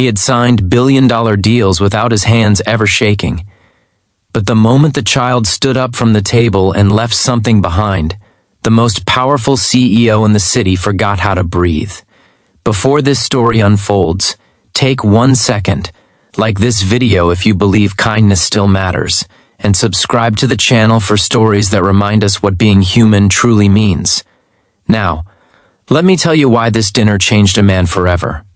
He had signed billion-dollar deals without his hands ever shaking. But the moment the child stood up from the table and left something behind, the most powerful CEO in the city forgot how to breathe. Before this story unfolds, take 1 second, like this video if you believe kindness still matters, and subscribe to the channel for stories that remind us what being human truly means. Now, let me tell you why this dinner changed a man forever.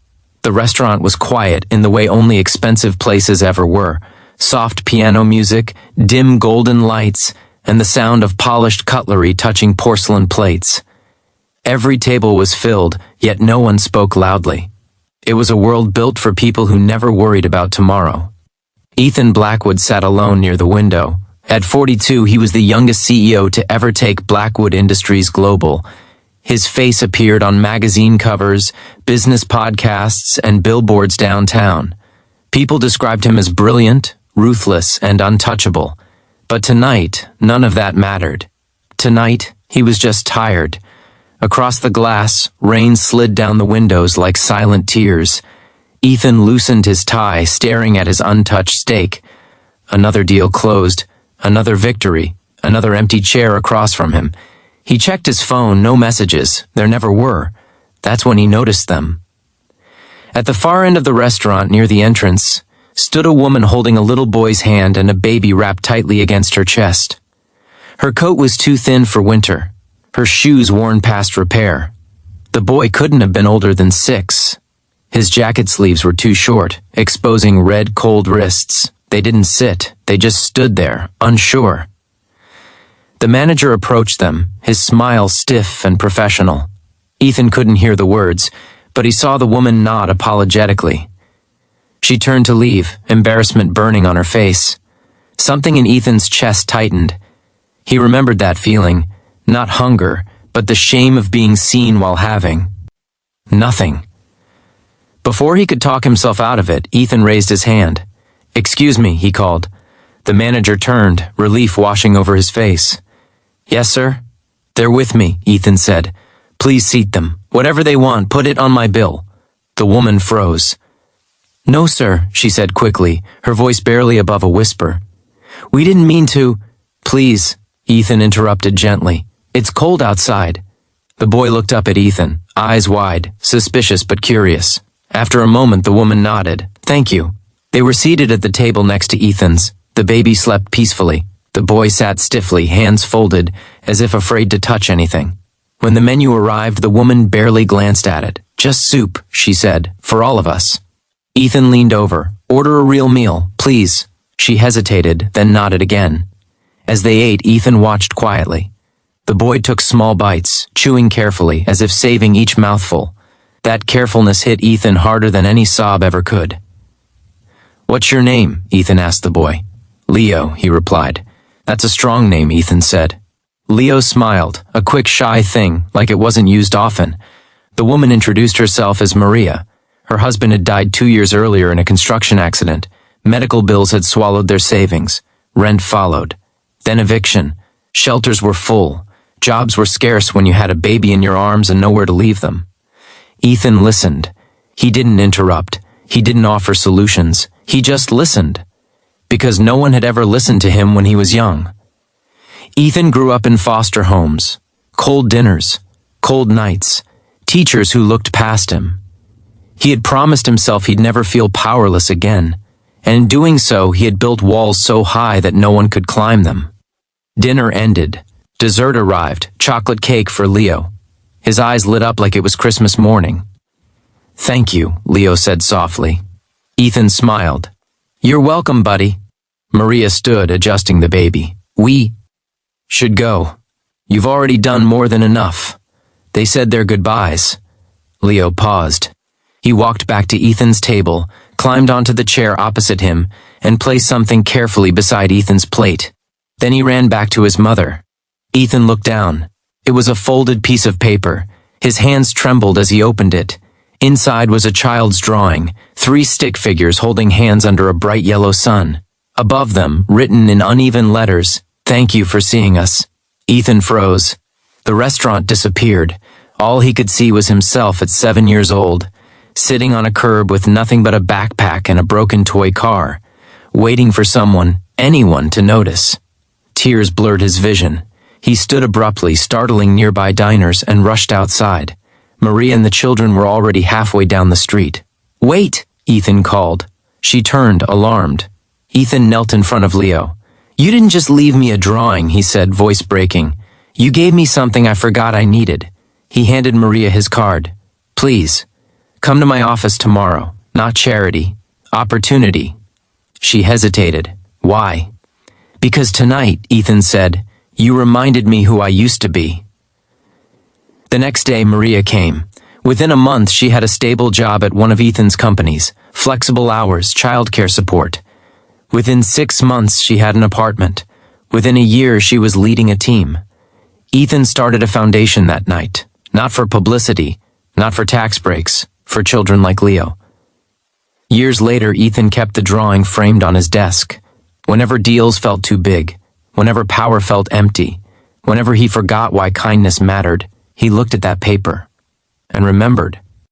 The restaurant was quiet in the way only expensive places ever were. Soft piano music, dim golden lights, and the sound of polished cutlery touching porcelain plates. Every table was filled, yet no one spoke loudly. It was a world built for people who never worried about tomorrow. Ethan Blackwood sat alone near the window. At 42, he was the youngest CEO to ever take Blackwood Industries global. His face appeared on magazine covers, business podcasts, and billboards downtown. People described him as brilliant, ruthless, and untouchable. But tonight, none of that mattered. Tonight, he was just tired. Across the glass, rain slid down the windows like silent tears. Ethan loosened his tie, staring at his untouched steak. Another deal closed, another victory, another empty chair across from him. He checked his phone, no messages. There never were. That's when he noticed them. At the far end of the restaurant, near the entrance, stood a woman holding a little boy's hand and a baby wrapped tightly against her chest. Her coat was too thin for winter, her shoes worn past repair. The boy couldn't have been older than 6. His jacket sleeves were too short, exposing red, cold wrists. They didn't sit, they just stood there, unsure. The manager approached them, his smile stiff and professional. Ethan couldn't hear the words, but he saw the woman nod apologetically. She turned to leave, embarrassment burning on her face. Something in Ethan's chest tightened. He remembered that feeling, not hunger, but the shame of being seen while having nothing. Before he could talk himself out of it, Ethan raised his hand. "Excuse me," he called. The manager turned, relief washing over his face. "Yes, sir?" "They're with me," Ethan said. "Please seat them. Whatever they want, put it on my bill." The woman froze. "No, sir," she said quickly, her voice barely above a whisper. "We didn't mean to—" "Please," Ethan interrupted gently. "It's cold outside." The boy looked up at Ethan, eyes wide, suspicious but curious. After a moment, the woman nodded. "Thank you." They were seated at the table next to Ethan's. The baby slept peacefully. The boy sat stiffly, hands folded, as if afraid to touch anything. When the menu arrived, the woman barely glanced at it. "Just soup," she said, "for all of us." Ethan leaned over. "Order a real meal, please." She hesitated, then nodded again. As they ate, Ethan watched quietly. The boy took small bites, chewing carefully, as if saving each mouthful. That carefulness hit Ethan harder than any sob ever could. "What's your name?" Ethan asked the boy. "Leo," he replied. "That's a strong name," Ethan said. Leo smiled, a quick shy thing, like it wasn't used often. The woman introduced herself as Maria. Her husband had died 2 years earlier in a construction accident. Medical bills had swallowed their savings. Rent followed. Then eviction. Shelters were full. Jobs were scarce when you had a baby in your arms and nowhere to leave them. Ethan listened. He didn't interrupt. He didn't offer solutions. He just listened. Because no one had ever listened to him when he was young. Ethan grew up in foster homes. Cold dinners. Cold nights. Teachers who looked past him. He had promised himself he'd never feel powerless again. And in doing so, he had built walls so high that no one could climb them. Dinner ended. Dessert arrived, chocolate cake for Leo. His eyes lit up like it was Christmas morning. "Thank you," Leo said softly. Ethan smiled. "You're welcome, buddy." Maria stood, adjusting the baby. "We should go. You've already done more than enough." They said their goodbyes. Leo paused. He walked back to Ethan's table, climbed onto the chair opposite him, and placed something carefully beside Ethan's plate. Then he ran back to his mother. Ethan looked down. It was a folded piece of paper. His hands trembled as he opened it. Inside was a child's drawing, 3 stick figures holding hands under a bright yellow sun. Above them, written in uneven letters, "Thank you for seeing us." Ethan froze. The restaurant disappeared. All he could see was himself at 7 years old. sitting on a curb with nothing but a backpack and a broken toy car, waiting for someone, anyone, to notice. Tears blurred his vision. He stood abruptly, startling nearby diners, and rushed outside. Maria and the children were already halfway down the street. "Wait!" Ethan called. She turned, alarmed. Ethan knelt in front of Leo. "You didn't just leave me a drawing," he said, voice breaking. "You gave me something I forgot I needed." He handed Maria his card. "Please, come to my office tomorrow. Not charity. Opportunity." She hesitated. "Why?" "Because tonight," Ethan said, "you reminded me who I used to be." The next day, Maria came. Within a month, she had a stable job at one of Ethan's companies, flexible hours, childcare support. Within 6 months, she had an apartment. Within a year, she was leading a team. Ethan started a foundation that night, not for publicity, not for tax breaks, for children like Leo. Years later, Ethan kept the drawing framed on his desk. Whenever deals felt too big, whenever power felt empty, whenever he forgot why kindness mattered, he looked at that paper and remembered.